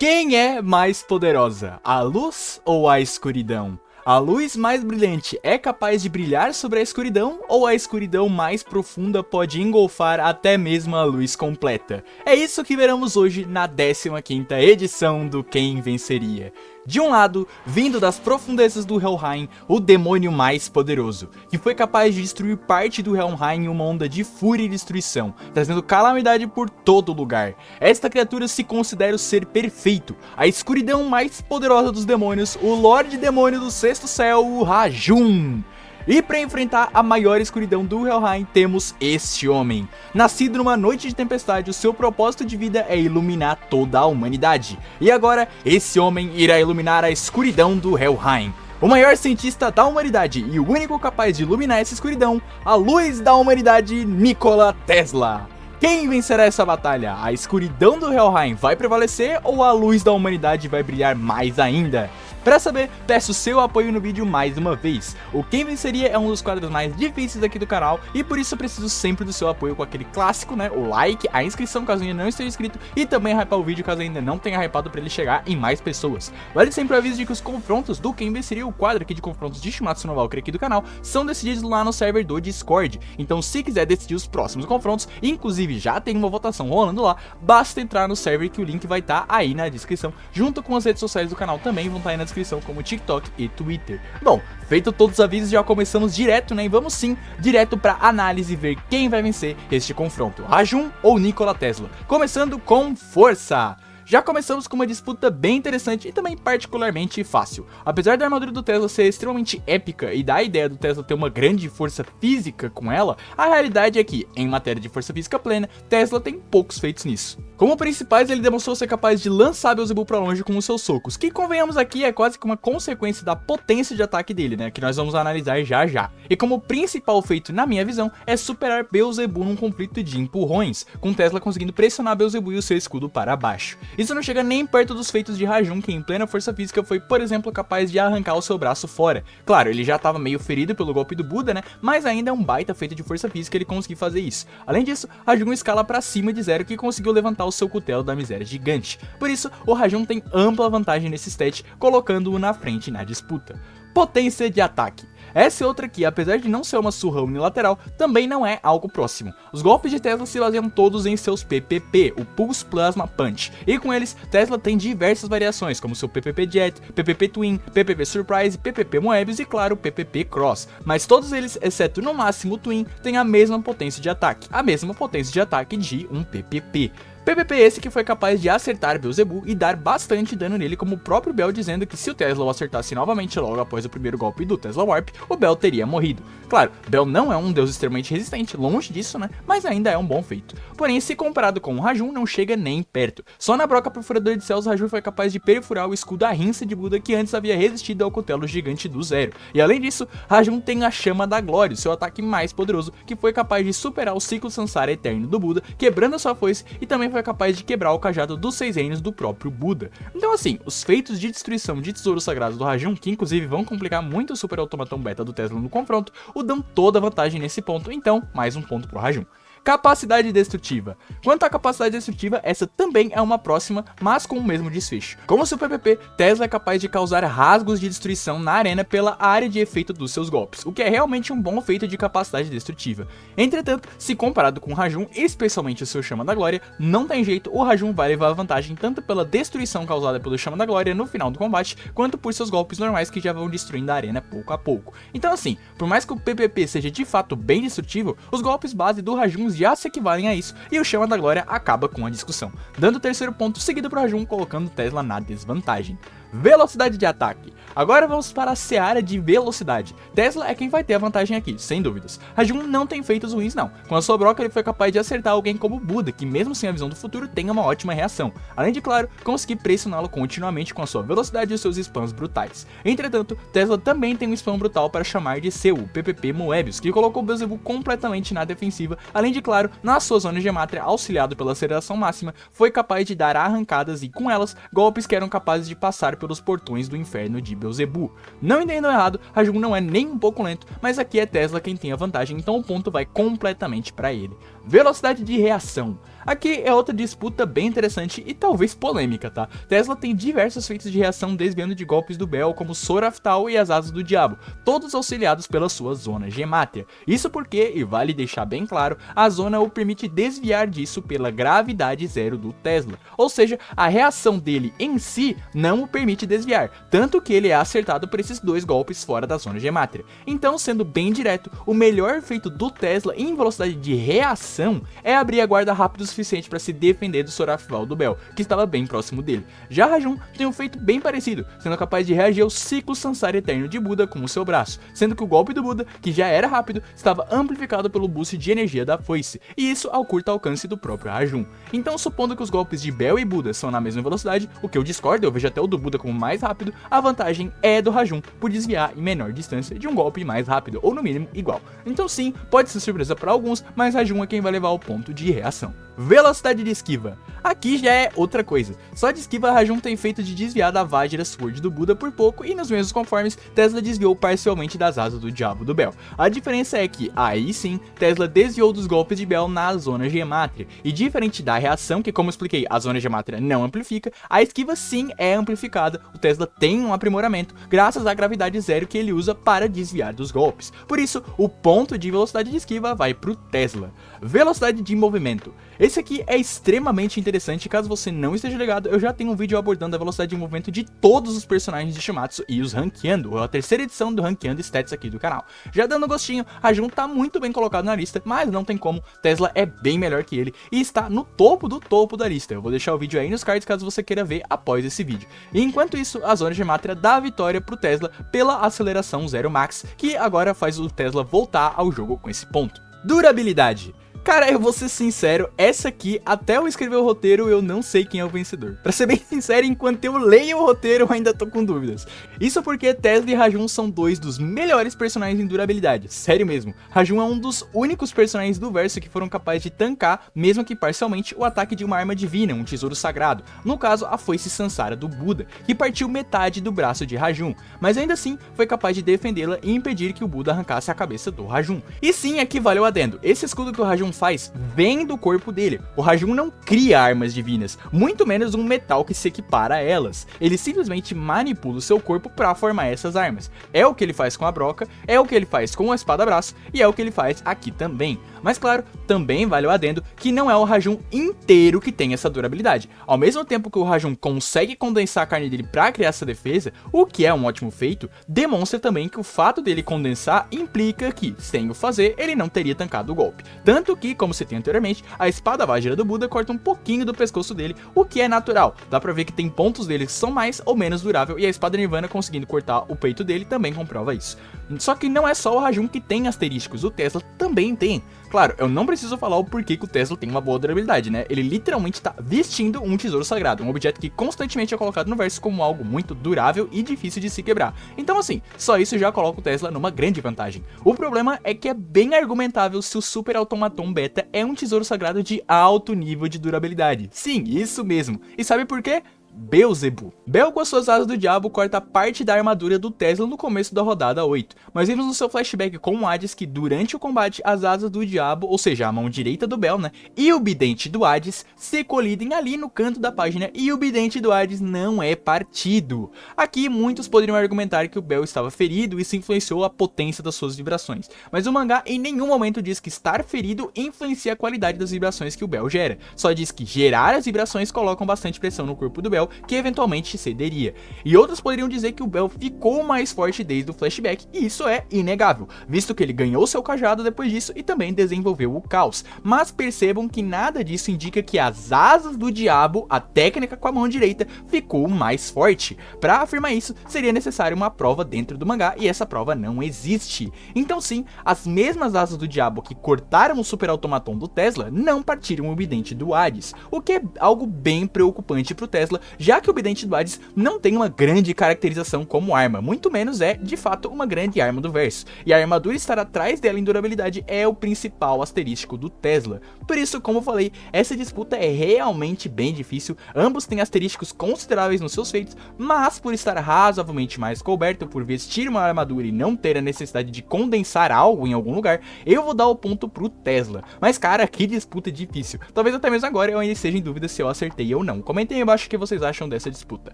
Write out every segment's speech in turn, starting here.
Quem é mais poderosa, a luz ou a escuridão? A luz mais brilhante é capaz de brilhar sobre a escuridão ou a escuridão mais profunda pode engolfar até mesmo a luz completa? É isso que veremos hoje na 15ª edição do Quem Venceria. De um lado, vindo das profundezas do Helheim, o demônio mais poderoso, que foi capaz de destruir parte do Helheim em uma onda de fúria e destruição, trazendo calamidade por todo lugar. Esta criatura se considera o ser perfeito, a escuridão mais poderosa dos demônios, o Lorde Demônio do Sexto Céu, o Rajun. E para enfrentar a maior escuridão do Helheim, temos este homem. Nascido numa noite de tempestade, o seu propósito de vida é iluminar toda a humanidade. E agora, esse homem irá iluminar a escuridão do Helheim. O maior cientista da humanidade e o único capaz de iluminar essa escuridão, a luz da humanidade, Nikola Tesla. Quem vencerá essa batalha? A escuridão do Helheim vai prevalecer ou a luz da humanidade vai brilhar mais ainda? Para saber, peço seu apoio no vídeo mais uma vez. O Quem Venceria é um dos quadros mais difíceis aqui do canal e por isso eu preciso sempre do seu apoio com aquele clássico, né? O like, a inscrição caso ainda não esteja inscrito e também hypar o vídeo caso ainda não tenha hypado para ele chegar em mais pessoas. Vale sempre o aviso de que os confrontos do Quem Venceria, o quadro aqui de confrontos de Shumatsu no Valkyrie aqui do canal, são decididos lá no server do Discord. Então se quiser decidir os próximos confrontos, inclusive já tem uma votação rolando lá, basta entrar no server que o link vai estar aí na descrição, junto com as redes sociais do canal também vão estar aí na descrição, como TikTok e Twitter. Bom, feito todos os avisos, já começamos direto, né? E vamos sim, direto para análise e ver quem vai vencer este confronto, Rajun ou Nikola Tesla. Começando com força! Já começamos com uma disputa bem interessante e também particularmente fácil. Apesar da armadura do Tesla ser extremamente épica e da ideia do Tesla ter uma grande força física com ela, a realidade é que, em matéria de força física plena, Tesla tem poucos feitos nisso. Como principais, ele demonstrou ser capaz de lançar Beelzebub pra longe com os seus socos, que convenhamos aqui é quase que uma consequência da potência de ataque dele, né, que nós vamos analisar já já. E como principal feito, na minha visão, é superar Beelzebub num conflito de empurrões, com Tesla conseguindo pressionar Beelzebub e o seu escudo para baixo. Isso não chega nem perto dos feitos de Rajun, que em plena força física foi, por exemplo, capaz de arrancar o seu braço fora. Claro, ele já estava meio ferido pelo golpe do Buda, né, mas ainda é um baita feito de força física ele conseguir fazer isso. Além disso, Rajun escala pra cima de zero que conseguiu levantar o seu cutelo da miséria gigante. Por isso, o Rajun tem ampla vantagem nesse stat, colocando-o na frente na disputa. Potência de ataque. Essa é outra que, apesar de não ser uma surra unilateral, também não é algo próximo. Os golpes de Tesla se baseiam todos em seus PPP, o Pulse Plasma Punch, e com eles, Tesla tem diversas variações, como seu PPP Jet, PPP Twin, PPP Surprise, PPP Moebius e, claro, PPP Cross. Mas todos eles, exceto no máximo o Twin, têm a mesma potência de ataque, de um PPP. PPP esse que foi capaz de acertar Beelzebub e dar bastante dano nele, como o próprio Bell dizendo que se o Tesla o acertasse novamente logo após o primeiro golpe do Tesla Warp, o Bell teria morrido. Claro, Bell não é um deus extremamente resistente, longe disso, né, mas ainda é um bom feito. Porém, se comparado com o Rajun, não chega nem perto. Só na broca perfurador de céus, Rajun foi capaz de perfurar o escudo da rinça de Buda que antes havia resistido ao cutelo gigante do Zero. E além disso, Rajun tem a Chama da Glória, seu ataque mais poderoso, que foi capaz de superar o ciclo Sansara eterno do Buda, quebrando a sua foice e também foi capaz de quebrar o cajado dos 6 reinos do próprio Buda. Então assim, os feitos de destruição de tesouros sagrados do Rajun, que inclusive vão complicar muito o super automatão beta do Tesla no confronto, o dão toda a vantagem nesse ponto, então mais um ponto pro Rajun. Capacidade destrutiva. Quanto à capacidade destrutiva, essa também é uma próxima, mas com o mesmo desfecho. Como seu PPP, Tesla é capaz de causar rasgos de destruição na arena pela área de efeito dos seus golpes, o que é realmente um bom feito de capacidade destrutiva. Entretanto, se comparado com o Rajun, especialmente o seu Chama da Glória, não tem jeito, o Rajun vai levar vantagem tanto pela destruição causada pelo Chama da Glória no final do combate, quanto por seus golpes normais que já vão destruindo a arena pouco a pouco. Então assim, por mais que o PPP seja de fato bem destrutivo, os golpes base do Rajun já se equivalem a isso, e o Chama da Glória acaba com a discussão, dando o terceiro ponto seguido para Rajun, colocando Tesla na desvantagem. Velocidade de ataque. Agora vamos para a seara de velocidade. Tesla é quem vai ter a vantagem aqui, sem dúvidas. Rajun não tem feitos ruins não. Com a sua broca ele foi capaz de acertar alguém como Buda, que mesmo sem a visão do futuro tem uma ótima reação. Além de, claro, conseguir pressioná-lo continuamente com a sua velocidade e os seus spams brutais. Entretanto, Tesla também tem um spam brutal para chamar de seu, o PPP Moebius, que colocou o Beelzebub completamente na defensiva. Além de, claro, na sua zona gematria, auxiliado pela aceleração máxima, foi capaz de dar arrancadas e, com elas, golpes que eram capazes de passar pelos portões do inferno de Beelzebub. Não entendam errado, Rajun não é nem um pouco lento, mas aqui é Tesla quem tem a vantagem, então o ponto vai completamente para ele. Velocidade de reação. Aqui é outra disputa bem interessante e talvez polêmica, tá? Tesla tem diversos feitos de reação desviando de golpes do Bell, como Soraftal e as Asas do Diabo, todos auxiliados pela sua zona Gematria. Isso porque, e vale deixar bem claro, a zona o permite desviar disso pela gravidade zero do Tesla, ou seja, a reação dele em si não o permite desviar, tanto que ele é acertado por esses dois golpes fora da zona Gematria. Então, sendo bem direto, o melhor feito do Tesla em velocidade de reação é abrir a guarda rápido o suficiente para se defender do Soraftal do Bell, que estava bem próximo dele. Já Rajum tem um feito bem parecido, sendo capaz de reagir ao ciclo Sansara eterno de Buda com o seu braço, sendo que o golpe do Buda, que já era rápido, estava amplificado pelo boost de energia da foice, e isso ao curto alcance do próprio Rajum. Então, supondo que os golpes de Bell e Buda são na mesma velocidade, o que eu discordo, eu vejo até o do Buda como mais rápido, a vantagem é do Rajum por desviar em menor distância de um golpe mais rápido, ou no mínimo igual. Então sim, pode ser surpresa para alguns, mas Rajum é quem vai levar ao ponto de reação. Velocidade de esquiva. Aqui já é outra coisa. Só de esquiva, Rajum tem feito de desviar da Vajra Sword do Buda por pouco, e nos mesmos conformes, Tesla desviou parcialmente das Asas do Diabo do Bell. A diferença é que, aí sim, Tesla desviou dos golpes de Bell na zona Gematria, e diferente da reação, que como eu expliquei, a zona Gematria não amplifica, a esquiva sim é amplificada. O Tesla tem um aprimoramento, graças à gravidade zero que ele usa para desviar dos golpes. Por isso, o ponto de velocidade de esquiva vai pro Tesla. Velocidade de movimento. Esse aqui é extremamente interessante, caso você não esteja ligado, eu já tenho um vídeo abordando a velocidade de movimento de todos os personagens de Shumatsu e os ranqueando, a terceira edição do Ranqueando Stats aqui do canal. Já dando gostinho, Rajum tá muito bem colocado na lista, mas não tem como, Tesla é bem melhor que ele e está no topo do topo da lista. Eu vou deixar o vídeo aí nos cards caso você queira ver após esse vídeo. E enquanto isso, a zona Gematria dá a vitória pro Tesla pela aceleração Zero Max, que agora faz o Tesla voltar ao jogo com esse ponto. Durabilidade. Cara, eu vou ser sincero, essa aqui, até eu escrever o roteiro, eu não sei quem é o vencedor. Pra ser bem sincero, enquanto eu leio o roteiro, eu ainda tô com dúvidas. Isso porque Tesla e Rajum são dois dos melhores personagens em durabilidade, sério mesmo. Rajum é um dos únicos personagens do verso que foram capazes de tancar, mesmo que parcialmente, o ataque de uma arma divina, um tesouro sagrado. No caso, a foice Sansara do Buda, que partiu metade do braço de Rajum, mas ainda assim foi capaz de defendê-la e impedir que o Buda arrancasse a cabeça do Rajum. E sim, aqui vale o adendo, esse escudo que o Rajum faz vem do corpo dele. O Rajum não cria armas divinas, muito menos um metal que se equipara a elas. Ele simplesmente manipula o seu corpo para formar essas armas. É o que ele faz com a broca, é o que ele faz com a espada-braço e é o que ele faz aqui também. Mas claro, também vale o adendo que não é o Rajum inteiro que tem essa durabilidade. Ao mesmo tempo que o Rajum consegue condensar a carne dele para criar essa defesa, o que é um ótimo feito, demonstra também que o fato dele condensar implica que, sem o fazer, ele não teria tancado o golpe. Tanto que, como citei anteriormente, a espada Vajra do Buda corta um pouquinho do pescoço dele, o que é natural. Dá pra ver que tem pontos dele que são mais ou menos durável, e a espada Nirvana conseguindo cortar o peito dele também comprova isso. Só que não é só o Rajum que tem asterísticos, o Tesla também tem. Claro, eu não preciso falar o porquê que o Tesla tem uma boa durabilidade, né? Ele literalmente tá vestindo um tesouro sagrado, um objeto que constantemente é colocado no verso como algo muito durável e difícil de se quebrar. Então assim, só isso já coloca o Tesla numa grande vantagem. O problema é que é bem argumentável se o Super Automaton Beta é um tesouro sagrado de alto nível de durabilidade. Sim, isso mesmo. E sabe por quê? Beelzebub. Bell com as suas asas do diabo corta parte da armadura do Tesla no começo da rodada 8, mas vimos no seu flashback com o Hades que durante o combate as asas do diabo, ou seja, a mão direita do Bell, né, e o bidente do Hades se colidem ali no canto da página e o bidente do Hades não é partido. Aqui muitos poderiam argumentar que o Bell estava ferido e isso influenciou a potência das suas vibrações, mas o mangá em nenhum momento diz que estar ferido influencia a qualidade das vibrações que o Bell gera, só diz que gerar as vibrações colocam bastante pressão no corpo do Bell, que eventualmente cederia. E outros poderiam dizer que o Bell ficou mais forte desde o flashback, e isso é inegável, visto que ele ganhou seu cajado depois disso e também desenvolveu o caos. Mas percebam que nada disso indica que as asas do diabo, a técnica com a mão direita, ficou mais forte. Para afirmar isso, seria necessário uma prova dentro do mangá, e essa prova não existe. Então sim, as mesmas asas do diabo que cortaram o Super Automaton do Tesla não partiram o bidente do Hades, o que é algo bem preocupante pro Tesla, já que o Bidente do Hades não tem uma grande caracterização como arma, muito menos é, de fato, uma grande arma do verso, e a armadura estar atrás dela em durabilidade é o principal asterístico do Tesla. Por isso, como eu falei, essa disputa é realmente bem difícil, ambos têm asterísticos consideráveis nos seus feitos, mas por estar razoavelmente mais coberto, por vestir uma armadura e não ter a necessidade de condensar algo em algum lugar, eu vou dar o ponto pro Tesla. Mas cara, que disputa difícil. Talvez até mesmo agora eu ainda esteja em dúvida se eu acertei ou não. Comentem aí embaixo o que vocês acham dessa disputa.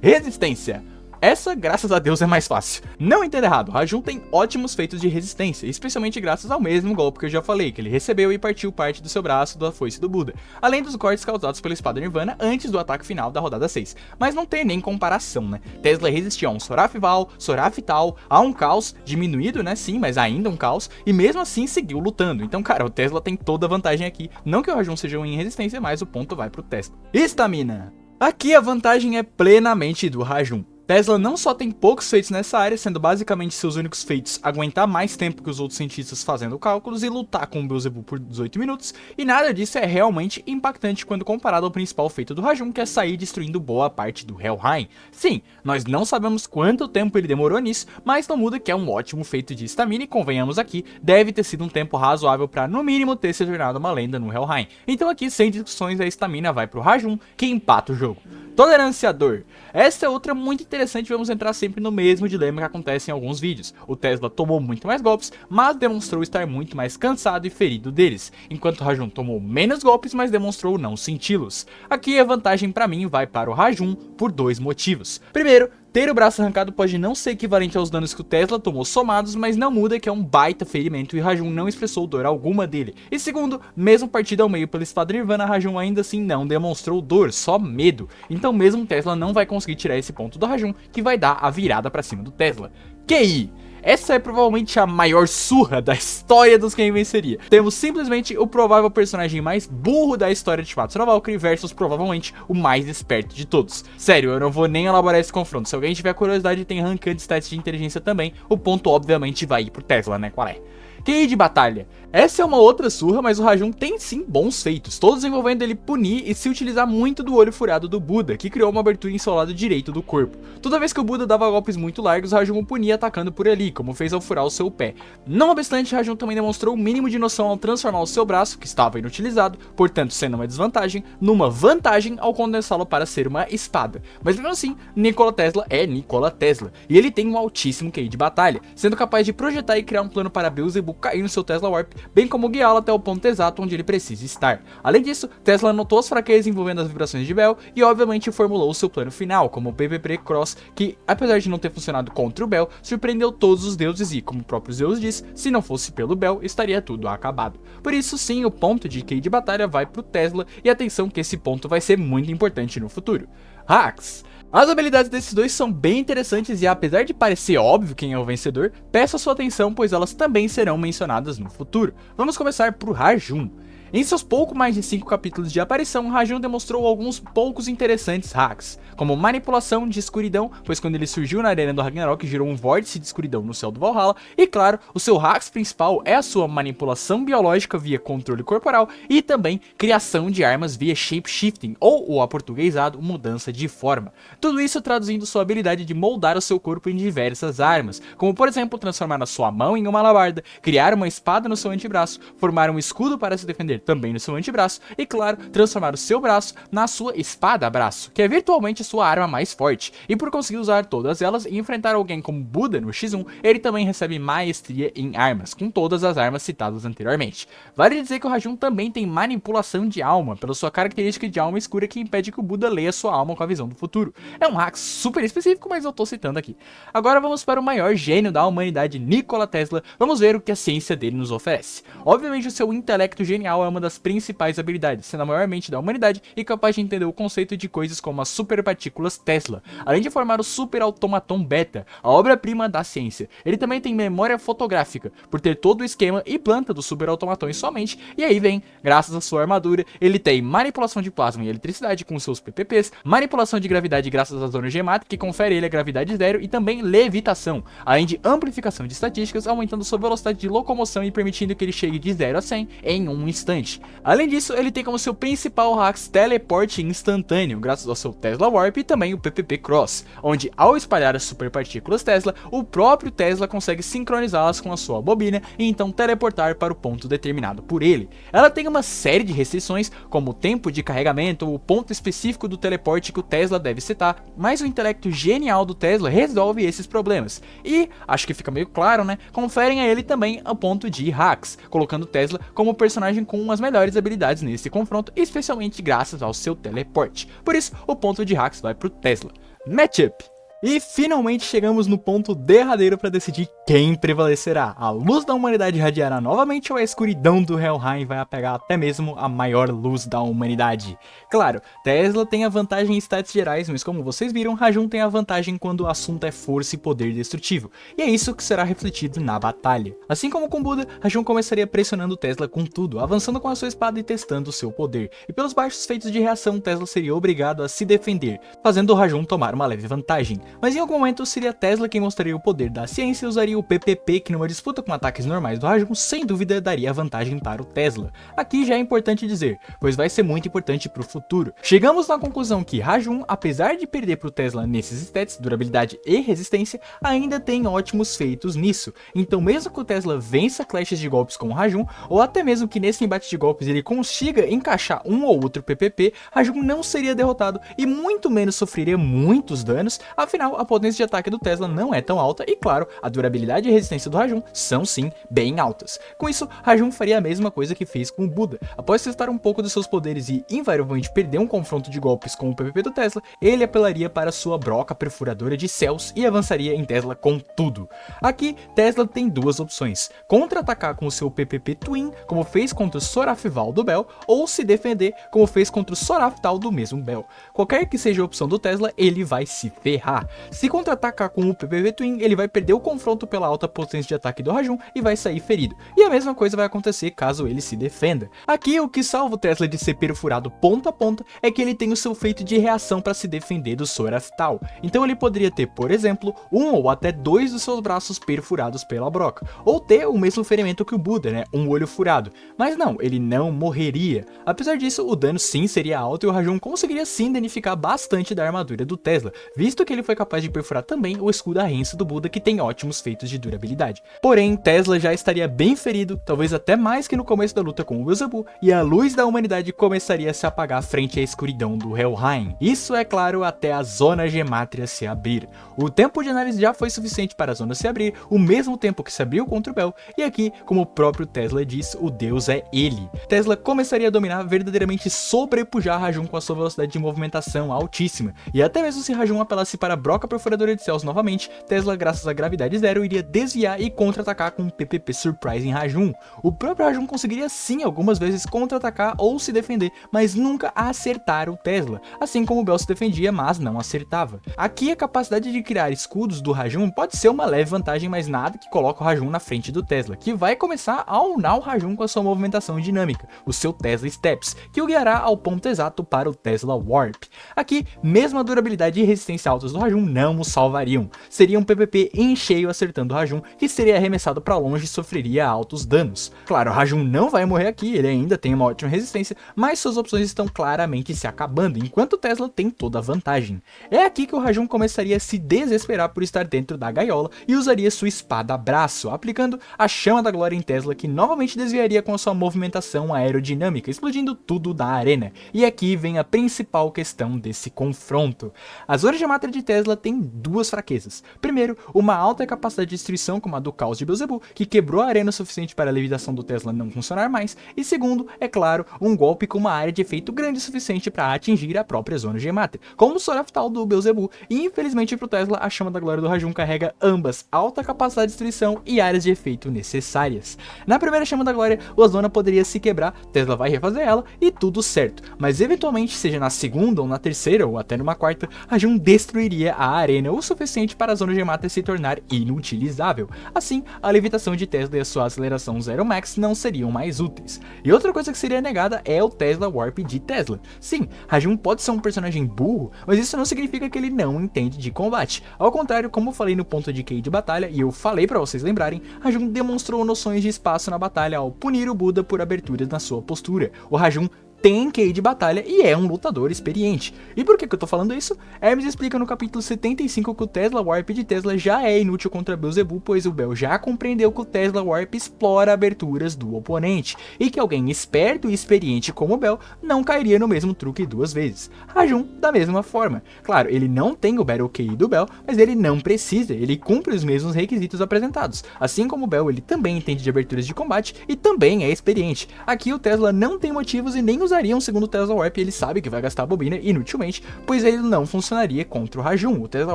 Resistência. Essa, graças a Deus, é mais fácil. Não entenda errado, Rajun tem ótimos feitos de resistência, especialmente graças ao mesmo golpe que eu já falei, que ele recebeu e partiu parte do seu braço da foice do Buda, além dos cortes causados pela espada Nirvana antes do ataque final da rodada 6. Mas não tem nem comparação, né? Tesla resistiu a um Soraf Val, Soraf Tal, a um caos, diminuído, né? Sim, mas ainda um caos, e mesmo assim seguiu lutando. Então, cara, o Tesla tem toda a vantagem aqui. Não que o Rajun seja ruim em resistência, mas o ponto vai pro Tesla. Estamina. Aqui a vantagem é plenamente do Rajun. Tesla não só tem poucos feitos nessa área, sendo basicamente seus únicos feitos aguentar mais tempo que os outros cientistas fazendo cálculos e lutar com o Beelzebub por 18 minutos, e nada disso é realmente impactante quando comparado ao principal feito do Rajun, que é sair destruindo boa parte do Helheim. Sim, nós não sabemos quanto tempo ele demorou nisso, mas não muda que é um ótimo feito de estamina e convenhamos aqui, deve ter sido um tempo razoável para no mínimo ter se tornado uma lenda no Helheim. Então aqui, sem discussões, a estamina vai pro Rajun, que empata o jogo. Tolerância à dor. Essa é outra muito interessante, vamos entrar sempre no mesmo dilema que acontece em alguns vídeos. O Tesla tomou muito mais golpes, mas demonstrou estar muito mais cansado e ferido deles, enquanto o Rajun tomou menos golpes, mas demonstrou não senti-los. Aqui a vantagem para mim vai para o Rajun por dois motivos. Primeiro, ter o braço arrancado pode não ser equivalente aos danos que o Tesla tomou somados, mas não muda que é um baita ferimento e Rajun não expressou dor alguma dele. E segundo, mesmo partido ao meio pela espada Nirvana, Rajun ainda assim não demonstrou dor, só medo. Então mesmo o Tesla não vai conseguir tirar esse ponto do Rajun, que vai dar a virada pra cima do Tesla. QI. Essa é provavelmente a maior surra da história dos Quem Venceria. Temos simplesmente o provável personagem mais burro da história de Shimatsu no Valkyrie versus provavelmente o mais esperto de todos. Sério, eu não vou nem elaborar esse confronto. Se alguém tiver curiosidade e tem ranking de stats de inteligência também, o ponto obviamente vai ir pro Tesla, né? Qual é? QI de batalha. Essa é uma outra surra, mas o Rajun tem sim bons feitos, todos envolvendo ele punir e se utilizar muito do olho furado do Buda, que criou uma abertura em seu lado direito do corpo. Toda vez que o Buda dava golpes muito largos, o Rajun o punia atacando por ali, como fez ao furar o seu pé. Não obstante, o Rajun também demonstrou o mínimo de noção ao transformar o seu braço, que estava inutilizado, portanto sendo uma desvantagem, numa vantagem ao condensá-lo para ser uma espada. Mas mesmo assim, Nikola Tesla é Nikola Tesla, e ele tem um altíssimo QI de batalha, sendo capaz de projetar e criar um plano para Beelzebub cair no seu Tesla Warp, bem como guiá-lo até o ponto exato onde ele precisa estar. Além disso, Tesla notou as fraquezas envolvendo as vibrações de Bell e obviamente formulou o seu plano final, como o PvP Cross, que apesar de não ter funcionado contra o Bell, surpreendeu todos os deuses e, como o próprio Zeus diz, se não fosse pelo Bell, estaria tudo acabado. Por isso sim, o ponto de QI de batalha vai pro Tesla, e atenção que esse ponto vai ser muito importante no futuro. Hacks. As habilidades desses dois são bem interessantes e apesar de parecer óbvio quem é o vencedor, peço a sua atenção pois elas também serão mencionadas no futuro. Vamos começar por Rajun. Em seus pouco mais de 5 capítulos de aparição, Rajun demonstrou alguns poucos interessantes hacks, como manipulação de escuridão, pois quando ele surgiu na arena do Ragnarok gerou um vórtice de escuridão no céu do Valhalla, e claro, o seu hacks principal é a sua manipulação biológica via controle corporal e também criação de armas via shapeshifting, ou o aportuguesado mudança de forma. Tudo isso traduzindo sua habilidade de moldar o seu corpo em diversas armas, como por exemplo transformar a sua mão em uma alabarda, criar uma espada no seu antebraço, formar um escudo para se defender também no seu antebraço e, claro, transformar o seu braço na sua espada-braço, que é virtualmente a sua arma mais forte. E por conseguir usar todas elas e enfrentar alguém como Buda no X1, ele também recebe maestria em armas, com todas as armas citadas anteriormente. Vale dizer que o Rajun também tem manipulação de alma, pela sua característica de alma escura que impede que o Buda leia sua alma com a visão do futuro. É um hack super específico, mas eu tô citando aqui. Agora vamos para o maior gênio da humanidade, Nikola Tesla. Vamos ver o que a ciência dele nos oferece. Obviamente o seu intelecto genial é uma das principais habilidades, sendo a maior mente da humanidade e capaz de entender o conceito de coisas como as superpartículas Tesla, além de formar o super automaton beta, a obra-prima da ciência. Ele também tem memória fotográfica, por ter todo o esquema e planta do super automaton em sua mente, e aí vem, graças à sua armadura, ele tem manipulação de plasma e eletricidade com seus PPPs, manipulação de gravidade graças à zona gemátrica que confere ele a gravidade zero e também levitação, além de amplificação de estatísticas, aumentando sua velocidade de locomoção e permitindo que ele chegue de 0 a 100 em um instante. bastante. Além disso, ele tem como seu principal hacks teleporte instantâneo, graças ao seu Tesla Warp e também o PPP Cross, onde ao espalhar as superpartículas Tesla, o próprio Tesla consegue sincronizá-las com a sua bobina e então teleportar para o ponto determinado por ele. Ela tem uma série de restrições, como o tempo de carregamento ou o ponto específico do teleporte que o Tesla deve setar, mas o intelecto genial do Tesla resolve esses problemas. E, acho que fica meio claro, né, conferem a ele também o ponto de hacks, colocando o Tesla como o personagem com as melhores habilidades nesse confronto, especialmente graças ao seu teleporte. Por isso, o ponto de hacks vai pro Tesla. Matchup. E finalmente chegamos no ponto derradeiro para decidir quem prevalecerá. A luz da humanidade irradiará novamente ou a escuridão do Helheim vai apagar até mesmo a maior luz da humanidade? Claro, Tesla tem a vantagem em stats gerais, mas como vocês viram, Rajun tem a vantagem quando o assunto é força e poder destrutivo. E é isso que será refletido na batalha. Assim como com Buda, Rajun começaria pressionando Tesla com tudo, avançando com a sua espada e testando o seu poder. E pelos baixos feitos de reação, Tesla seria obrigado a se defender, fazendo o Rajun tomar uma leve vantagem. Mas em algum momento seria Tesla quem mostraria o poder da ciência e usaria o PPP, que numa disputa com ataques normais do Rajun, sem dúvida daria vantagem para o Tesla. Aqui já é importante dizer, pois vai ser muito importante para o futuro. Chegamos na conclusão que Rajun, apesar de perder para o Tesla nesses stats, durabilidade e resistência, ainda tem ótimos feitos nisso. Então mesmo que o Tesla vença clashes de golpes com o Rajun, ou até mesmo que nesse embate de golpes ele consiga encaixar um ou outro PPP, Rajun não seria derrotado e muito menos sofreria muitos danos, afinal a potência de ataque do Tesla não é tão alta e claro, a durabilidade e resistência do Rajun são sim bem altas. Com isso, Rajun faria a mesma coisa que fez com o Buda. Após testar um pouco dos seus poderes e invariavelmente perder um confronto de golpes com o PPP do Tesla, ele apelaria para sua broca perfuradora de céus e avançaria em Tesla com tudo. Aqui, Tesla tem duas opções: contra-atacar com o seu PPP Twin, como fez contra o Sorafval do Bell, ou se defender, como fez contra o Soraftal do mesmo Bell. Qualquer que seja a opção do Tesla, ele vai se ferrar. Se contra-atacar com o PPP Twin, ele vai perder o confronto pela alta potência de ataque do Rajun e vai sair ferido. E a mesma coisa vai acontecer caso ele se defenda. Aqui o que salva o Tesla de ser perfurado ponta a ponta é que ele tem o seu feito de reação para se defender do Soraftal. Então ele poderia ter, por exemplo, um ou até dois dos seus braços perfurados pela broca, ou ter o mesmo ferimento que o Buda, né, um olho furado. Mas não, ele não morreria. Apesar disso, o dano sim seria alto e o Rajun conseguiria sim danificar bastante da armadura do Tesla, visto que ele foi capaz de perfurar também o escudo arrenso do Buda, que tem ótimos feitos de durabilidade. Porém, Tesla já estaria bem ferido, talvez até mais que no começo da luta com o Beelzebub, e a luz da humanidade começaria a se apagar frente à escuridão do Helheim. Isso é claro até a zona gemátria se abrir. O tempo de análise já foi suficiente para a zona se abrir, o mesmo tempo que se abriu contra o Bell, e aqui, como o próprio Tesla diz, o Deus é ele. Tesla começaria a dominar, verdadeiramente sobrepujar Rajun com a sua velocidade de movimentação altíssima, e até mesmo se Rajun apelasse para a broca perfuradora de céus novamente, Tesla, graças à gravidade zero, iria desviar e contra-atacar com um PPP Surprise em Rajun. O próprio Rajun conseguiria sim algumas vezes contra-atacar ou se defender, mas nunca acertar o Tesla, assim como o Bell se defendia, mas não acertava. Aqui a capacidade de criar escudos do Rajun pode ser uma leve vantagem, mas nada que coloca o Rajun na frente do Tesla, que vai começar a unar o Rajun com a sua movimentação dinâmica, o seu Tesla Steps, que o guiará ao ponto exato para o Tesla Warp. Aqui, mesmo a durabilidade e resistência altas do Rajun não o salvariam. Seria um PPP em cheio acertando o Rajun, que seria arremessado para longe e sofreria altos danos. Claro, o Rajun não vai morrer aqui, ele ainda tem uma ótima resistência, mas suas opções estão claramente se acabando, enquanto o Tesla tem toda a vantagem. É aqui que o Rajun começaria a se desesperar por estar dentro da gaiola e usaria sua espada braço, aplicando a chama da glória em Tesla, que novamente desviaria com a sua movimentação aerodinâmica, explodindo tudo da arena. E aqui vem a principal questão desse confronto. A zona gemátria de Tesla tem duas fraquezas. Primeiro, uma alta capacidade de destruição como a do caos de Beelzebub, que quebrou a arena o suficiente para a levitação do Tesla não funcionar mais, e segundo, é claro, um golpe com uma área de efeito grande o suficiente para atingir a própria zona gemátria, como o Soraftal do Beelzebub, e infelizmente para o Tesla, a chama da glória do Rajun carrega ambas alta capacidade de destruição e áreas de efeito necessárias. Na primeira chama da glória, a zona poderia se quebrar, Tesla vai refazer ela e tudo certo, mas eventualmente, seja na segunda ou na terceira ou até numa quarta, Rajun destruiria a arena o suficiente para a zona gemátria se tornar inutilizável. inutilizável. Assim, a levitação de Tesla e a sua aceleração Zero Max não seriam mais úteis. E outra coisa que seria negada é o Tesla Warp de Tesla. Sim, Rajun pode ser um personagem burro, mas isso não significa que ele não entende de combate. Ao contrário, como eu falei no ponto de QI de batalha, e eu falei pra vocês lembrarem, Rajun demonstrou noções de espaço na batalha ao punir o Buda por aberturas na sua postura. O Rajun tem QI de batalha e é um lutador experiente. E por que eu tô falando isso? Hermes explica no capítulo 75 que o Tesla Warp de Tesla já é inútil contra Beelzebub, pois o Bel já compreendeu que o Tesla Warp explora aberturas do oponente, e que alguém esperto e experiente como o Bel não cairia no mesmo truque duas vezes. Rajun, da mesma forma. Claro, ele não tem o Battle QI do Bel, mas ele não precisa, ele cumpre os mesmos requisitos apresentados. Assim como o Bel, ele também entende de aberturas de combate e também é experiente. Aqui o Tesla não tem motivos e nem usaria um segundo Tesla Warp, ele sabe que vai gastar a bobina inutilmente, pois ele não funcionaria contra o Rajun, o Tesla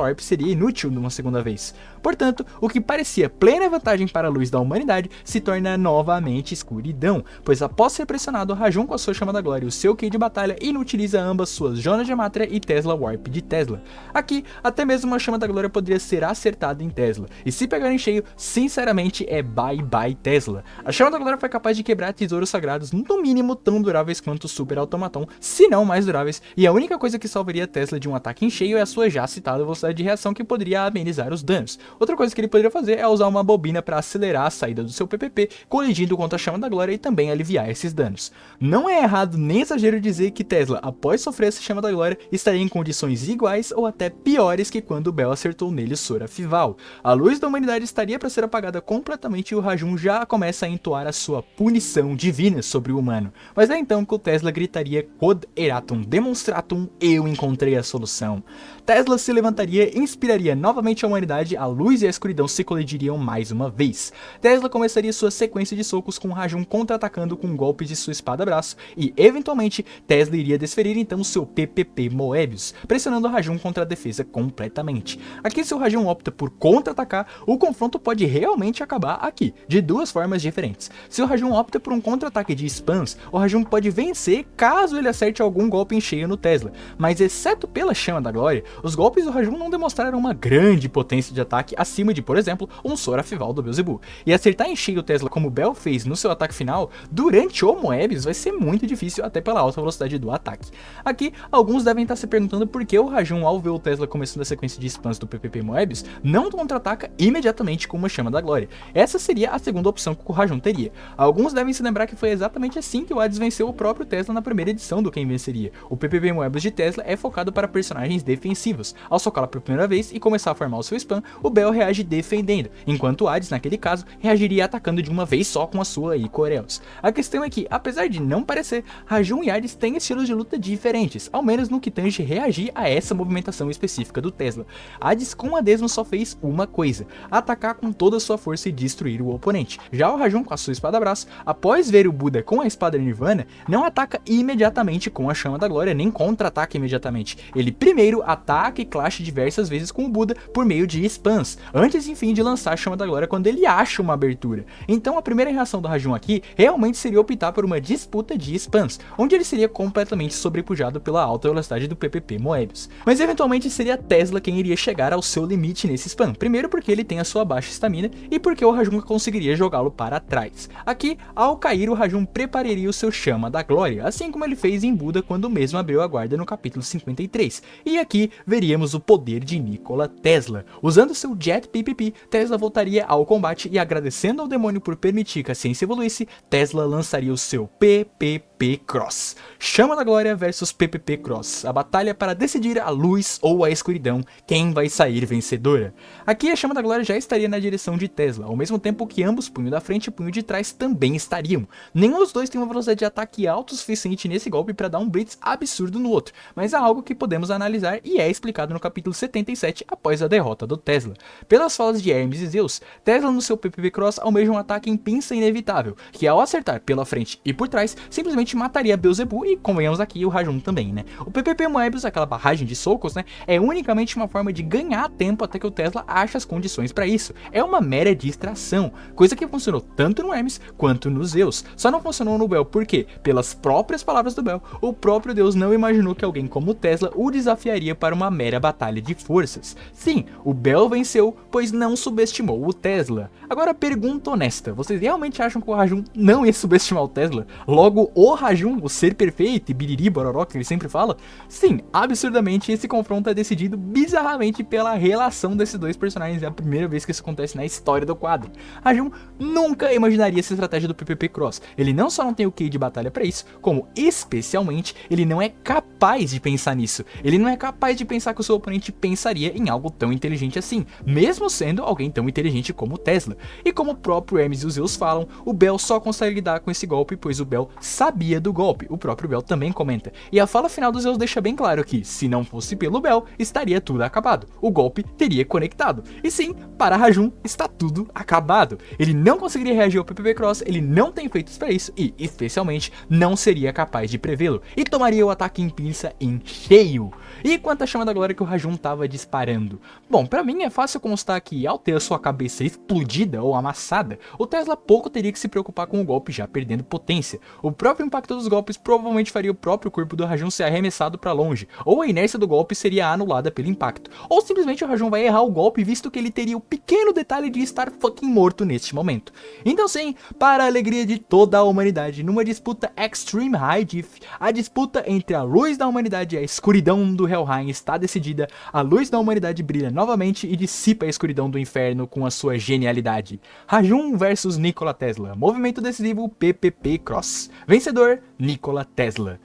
Warp seria inútil numa segunda vez. Portanto, o que parecia plena vantagem para a luz da humanidade se torna novamente escuridão, pois após ser pressionado, Rajun com a sua chama da glória e o seu Ki de batalha inutiliza ambas suas Jonas Gematria e Tesla Warp de Tesla. Aqui, até mesmo uma chama da glória poderia ser acertada em Tesla, e se pegar em cheio, sinceramente é bye bye Tesla. A chama da glória foi capaz de quebrar tesouros sagrados no mínimo tão duráveis quanto o Super Automaton, se não mais duráveis, e a única coisa que salvaria Tesla de um ataque em cheio é a sua já citada velocidade de reação, que poderia amenizar os danos. Outra coisa que ele poderia fazer é usar uma bobina para acelerar a saída do seu PPP, colidindo contra a chama da glória e também aliviar esses danos. Não é errado nem exagero dizer que Tesla, após sofrer essa chama da glória, estaria em condições iguais ou até piores que quando o Bel acertou nele o Sora Fival. A luz da humanidade estaria para ser apagada completamente e o Rajun já começa a entoar a sua punição divina sobre o humano. Mas é então que o Tesla gritaria Quod Eratum Demonstratum, eu encontrei a solução. Tesla se levantaria e inspiraria novamente a humanidade, a luz e a escuridão se colidiriam mais uma vez. Tesla começaria sua sequência de socos com Rajun contra-atacando com golpes de sua espada-braço e, eventualmente, Tesla iria desferir então seu PPP Moebius, pressionando Rajun contra a defesa completamente. Aqui, se o Rajun opta por contra-atacar, o confronto pode realmente acabar aqui, de duas formas diferentes. Se o Rajun opta por um contra-ataque de spams, o Rajun pode vencer caso ele acerte algum golpe em cheio no Tesla, mas exceto pela chama da glória, os golpes do Rajun não demonstraram uma grande potência de ataque acima de, por exemplo, um Sora Fival do Beelzebub. E acertar em cheio o Tesla como o Bel fez no seu ataque final, durante o Moebius vai ser muito difícil até pela alta velocidade do ataque. Aqui, alguns devem estar se perguntando por que o Rajun, ao ver o Tesla começando a sequência de spams do PPP Moebius, não contra-ataca imediatamente com uma chama da glória. Essa seria a segunda opção que o Rajun teria. Alguns devem se lembrar que foi exatamente assim que o Hades venceu o próprio Tesla na primeira edição do Quem Venceria. O PPP Moebius de Tesla é focado para personagens defensivos. Ao socá-la pela primeira vez e começar a formar o seu spam, o Bel reage defendendo, enquanto o Hades, naquele caso, reagiria atacando de uma vez só com a sua Icoreus. A questão é que, apesar de não parecer, Rajun e Hades têm estilos de luta diferentes, ao menos no que tange reagir a essa movimentação específica do Tesla. Hades com a Desmo só fez uma coisa: atacar com toda a sua força e destruir o oponente. Já o Rajun com a sua espada-braço, após ver o Buda com a espada Nirvana, não ataca imediatamente com a chama da glória, nem contra-ataca imediatamente. Ele primeiro ataca e clasha diversas vezes com o Buda por meio de spams, antes enfim de lançar a chama da glória quando ele acha uma abertura. Então a primeira reação do Rajun aqui realmente seria optar por uma disputa de spams, onde ele seria completamente sobrepujado pela alta velocidade do PPP Moebius. Mas eventualmente seria Tesla quem iria chegar ao seu limite nesse spam, primeiro porque ele tem a sua baixa estamina e porque o Rajun conseguiria jogá-lo para trás. Aqui, ao cair, o Rajun prepararia o seu chama da glória, assim como ele fez em Buda quando mesmo abriu a guarda no capítulo 53. E aqui veríamos o poder de Nikola Tesla. Usando seu Jet PPP, Tesla voltaria ao combate e, agradecendo ao demônio por permitir que a ciência evoluísse, Tesla lançaria o seu PPP Cross. Chama da Glória versus PPP Cross. A batalha para decidir a luz ou a escuridão, quem vai sair vencedora. Aqui a Chama da Glória já estaria na direção de Tesla, ao mesmo tempo que ambos, punho da frente e punho de trás, também estariam. Nenhum dos dois tem uma velocidade de ataque alta o suficiente nesse golpe para dar um blitz absurdo no outro, mas é algo que podemos analisar e é explicado no capítulo 77 após a derrota do Tesla. Pelas falas de Hermes e Zeus, Tesla no seu PPP Cross almeja um ataque em pinça inevitável, que ao acertar pela frente e por trás, simplesmente simplesmente mataria Beelzebub e, convenhamos aqui, o Rajum também, né? O PPP Moebius, aquela barragem de socos, né, é unicamente uma forma de ganhar tempo até que o Tesla ache as condições para isso. É uma mera distração, coisa que funcionou tanto no Hermes quanto no Zeus. Só não funcionou no Bel, por quê? Pelas próprias palavras do Bel, o próprio Deus não imaginou que alguém como o Tesla o desafiaria para uma mera batalha de forças. Sim, o Bel venceu, pois não subestimou o Tesla. Agora, pergunta honesta, vocês realmente acham que o Rajum não ia subestimar o Tesla? Logo, o Rajum, o ser perfeito e biriri bororó que ele sempre fala? Sim, absurdamente esse confronto é decidido bizarramente pela relação desses dois personagens. É a primeira vez que isso acontece na história do quadro. Rajum nunca imaginaria essa estratégia do PPP Cross. Ele não só não tem o QI de batalha para isso, como especialmente ele não é capaz de pensar nisso. Ele não é capaz de pensar que o seu oponente pensaria em algo tão inteligente assim, mesmo sendo alguém tão inteligente como o Tesla. E como o próprio Hermes e os Zeus falam, o Bel só consegue lidar com esse golpe pois o Bel sabia do golpe. O próprio Bel também comenta. E a fala final dos Zeus deixa bem claro que, se não fosse pelo Bel, estaria tudo acabado. O golpe teria conectado. E sim, para Rajum, está tudo acabado. Ele não conseguiria reagir ao PPP Cross, ele não tem feitos para isso e, especialmente, não seria capaz de prevê-lo. E tomaria o ataque em pinça em cheio. E quanto à chama da glória que o Rajum estava disparando? Bom, para mim é fácil constar que, ao ter a sua cabeça explodida ou amassada, o Tesla pouco teria que se preocupar com o golpe já perdendo potência. O próprio impacto dos golpes provavelmente faria o próprio corpo do Rajum ser arremessado para longe, ou a inércia do golpe seria anulada pelo impacto, ou simplesmente o Rajum vai errar o golpe visto que ele teria o pequeno detalhe de estar fucking morto neste momento. Então sim, para a alegria de toda a humanidade, numa disputa Extreme High Diff, a disputa entre a luz da humanidade e a escuridão do Helheim está decidida, a luz da humanidade brilha novamente e dissipa a escuridão do inferno com a sua genialidade. Rajum versus Nikola Tesla, movimento decisivo PPP Cross. Vencedor, Nikola Tesla.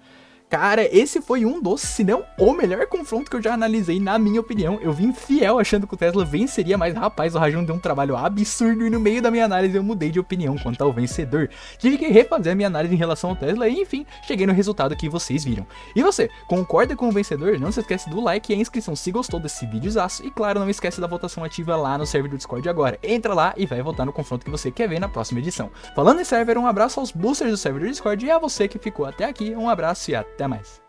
Cara, esse foi um dos, se não o melhor confronto que eu já analisei, na minha opinião. Eu vim fiel achando que o Tesla venceria, mas rapaz, o Rajum deu um trabalho absurdo e no meio da minha análise eu mudei de opinião quanto ao vencedor. Tive que refazer a minha análise em relação ao Tesla e enfim, cheguei no resultado que vocês viram. E você, concorda com o vencedor? Não se esquece do like e a inscrição se gostou desse videozaço. E claro, não esquece da votação ativa lá no server do Discord agora. Entra lá e vai votar no confronto que você quer ver na próxima edição. Falando em server, um abraço aos boosters do server do Discord e a você que ficou até aqui, um abraço e até mais.